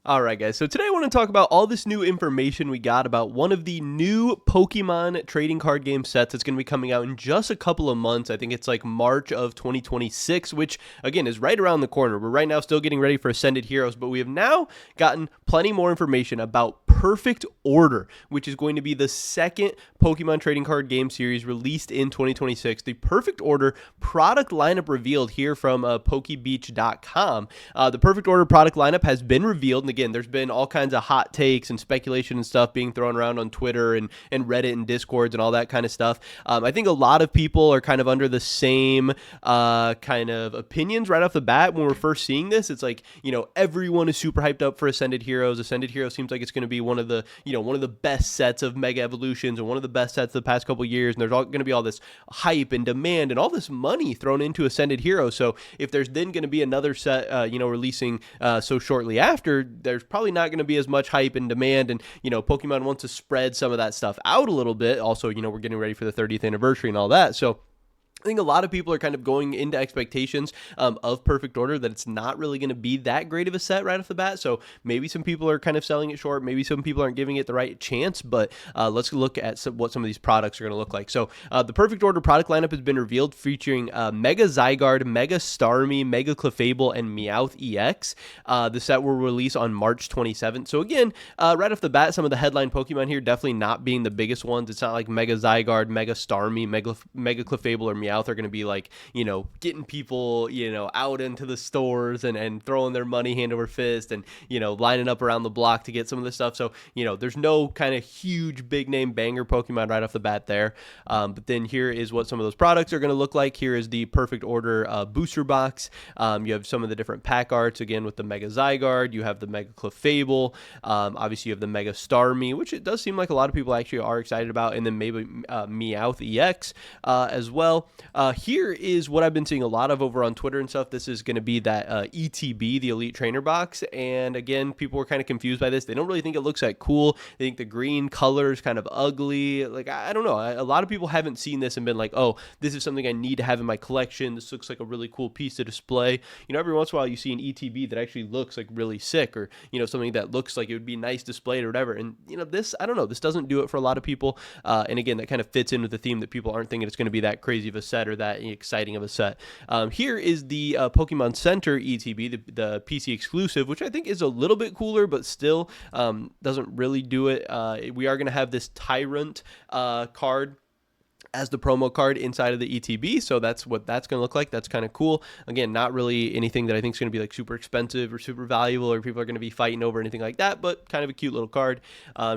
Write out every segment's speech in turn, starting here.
All right, guys. So today I want to talk about all this new information we got about one of the new Pokemon trading card game sets that's going to be coming out in just a couple of months. I think it's like March of 2026, which again is right around the corner. We're right now still getting ready for Ascended Heroes, but we have now gotten plenty more information about Perfect Order, which is going to be the second Pokemon trading card game series released in 2026. The Perfect Order product lineup revealed here from PokeBeach.com. The Perfect Order product lineup has been revealed, and again, there's been all kinds of hot takes and speculation and stuff being thrown around on Twitter and Reddit and Discords and all that kind of stuff. I think a lot of people are kind of under the same kind of opinions right off the bat when we're first seeing this. It's like, everyone is super hyped up for Ascended Heroes. Ascended Heroes seems like it's going to be one of the best sets of Mega Evolutions and one of the best sets of the past couple years. And there's all going to be all this hype and demand and all this money thrown into Ascended Heroes. So if there's then going to be another set, releasing so shortly after, there's probably not going to be as much hype and demand. And, Pokemon wants to spread some of that stuff out a little bit. Also, we're getting ready for the 30th anniversary and all that. So I think a lot of people are kind of going into expectations of Perfect Order that it's not really going to be that great of a set right off the bat. So maybe some people are kind of selling it short. Maybe some people aren't giving it the right chance. But let's look at what some of these products are going to look like. So the Perfect Order product lineup has been revealed, featuring Mega Zygarde, Mega Starmie, Mega Clefable, and Meowth EX. The set will release on March 27th. So again, right off the bat, some of the headline Pokemon here definitely not being the biggest ones. It's not like Mega Zygarde, Mega Starmie, Mega Clefable, or Meowth are going to be like, getting people, out into the stores and throwing their money hand over fist and, lining up around the block to get some of this stuff. So, there's no kind of huge big name banger Pokemon right off the bat there. But then here is what some of those products are going to look like. Here is the Perfect Order booster box. You have some of the different pack arts, again, with the Mega Zygarde. You have the Mega Clefable. Obviously, you have the Mega Starmie, which it does seem like a lot of people actually are excited about. And then maybe Meowth EX as well. Here is what I've been seeing a lot of over on Twitter and stuff. This is going to be that ETB, the Elite Trainer Box. And again, people were kind of confused by this. They don't really think it looks that cool. They think the green color is kind of ugly. Like, I don't know. A lot of people haven't seen this and been like, oh, this is something I need to have in my collection. This looks like a really cool piece to display. Every once in a while you see an ETB that actually looks like really sick, or, something that looks like it would be nice displayed or whatever. And, this, I don't know, this doesn't do it for a lot of people. And again, that kind of fits in with the theme that people aren't thinking it's going to be that crazy of a set or that exciting of a set. Here is the Pokemon Center ETB, the PC exclusive, which I think is a little bit cooler, but still doesn't really do it. We are going to have this Tyrant card as the promo card inside of the ETB. So that's what that's going to look like. That's kind of cool. Again, not really anything that I think is going to be like super expensive or super valuable or people are going to be fighting over anything like that, but kind of a cute little card.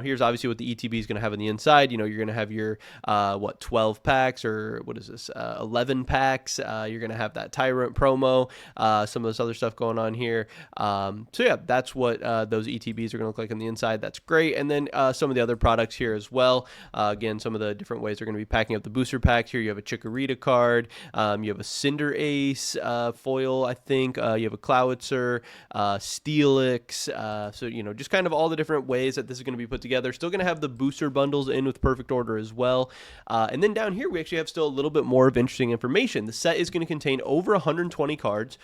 Here's obviously what the ETB is going to have on the inside. You're going to have your, 12 packs or what is this? 11 packs. You're going to have that Tyrant promo, some of this other stuff going on here. So yeah, that's what those ETBs are going to look like on the inside. That's great. And then some of the other products here as well. Again, some of the different ways they're going to be packing up the booster packs here. You have a Chikorita card, you have a Cinderace foil, I think, you have a Clowitzer, Steelix, so just kind of all the different ways that this is going to be put together. Still going to have the booster bundles in with Perfect Order as well. And then down here we actually have still a little bit more of interesting information. The set is going to contain over 120 cards,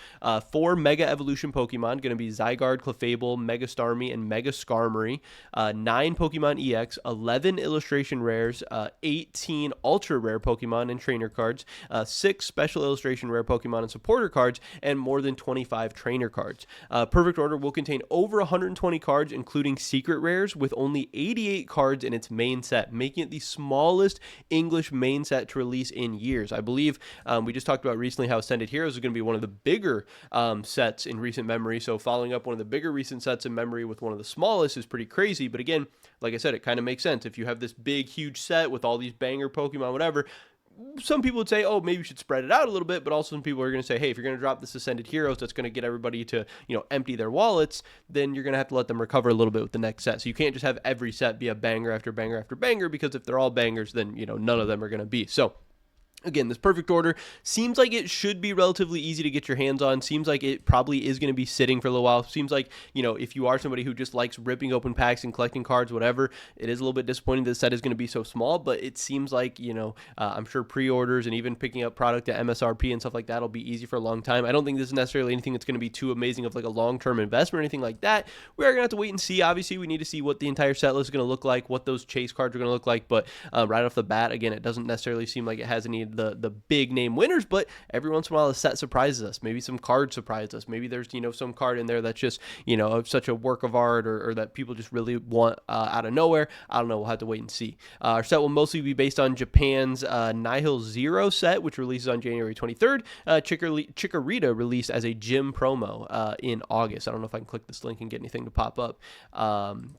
4 Mega Evolution Pokemon, going to be Zygarde, Clefable, Mega Starmie, and Mega Skarmory, 9 Pokemon EX, 11 illustration rares, 18 ultra rare Pokemon and trainer cards, 6 special illustration rare Pokemon and supporter cards, and more than 25 trainer cards. Perfect Order will contain over 120 cards, including secret rares, with only 88 cards in its main set, making it the smallest English main set to release in years. I believe we just talked about recently how Ascended Heroes is going to be one of the bigger sets in recent memory, so following up one of the bigger recent sets in memory with one of the smallest is pretty crazy. But again, like I said, it kind of makes sense. If you have this big, huge set with all these banger Pokemon, whatever, some people would say, oh, maybe you should spread it out a little bit, but also some people are going to say, hey, if you're going to drop this Ascended Heroes that's going to get everybody to, empty their wallets, then you're going to have to let them recover a little bit with the next set. So you can't just have every set be a banger after banger after banger, because if they're all bangers, then, none of them are going to be. So Again, this Perfect Order seems like it should be relatively easy to get your hands on. Seems like it probably is going to be sitting for a little while. Seems like, if you are somebody who just likes ripping open packs and collecting cards, whatever, it is a little bit disappointing that the set is going to be so small, but it seems like, I'm sure pre-orders and even picking up product at MSRP and stuff like that will be easy for a long time. I don't think this is necessarily anything that's going to be too amazing of like a long-term investment or anything like that. We are going to have to wait and see. Obviously, we need to see what the entire set list is going to look like, what those chase cards are going to look like, but right off the bat, again, it doesn't necessarily seem like it has any the big name winners, but every once in a while the set surprises us. Maybe some card surprises us. Maybe there's some card in there that's just such a work of art, or that people just really want out of nowhere. I don't know. We'll have to wait and see. Our set will mostly be based on Japan's Nihil Zero set, which releases on January 23rd. Chikorita released as a gym promo in August. I don't know if I can click this link and get anything to pop up.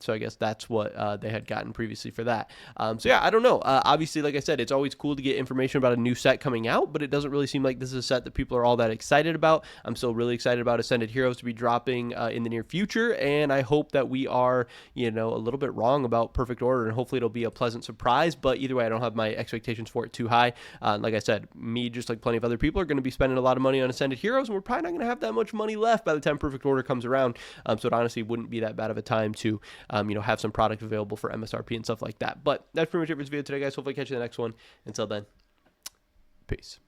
So I guess that's what they had gotten previously for that. So yeah, I don't know. Obviously, like I said, it's always cool to get information about a new set coming out, but it doesn't really seem like this is a set that people are all that excited about. I'm still really excited about Ascended Heroes to be dropping in the near future, and I hope that we are, a little bit wrong about Perfect Order, and hopefully it'll be a pleasant surprise. But either way, I don't have my expectations for it too high. Like I said, me, just like plenty of other people, are going to be spending a lot of money on Ascended Heroes, and we're probably not going to have that much money left by the time Perfect Order comes around. So it honestly wouldn't be that bad of a time to, have some product available for MSRP and stuff like that. But that's pretty much it for this video today, guys. Hopefully catch you in the next one. Until then, peace.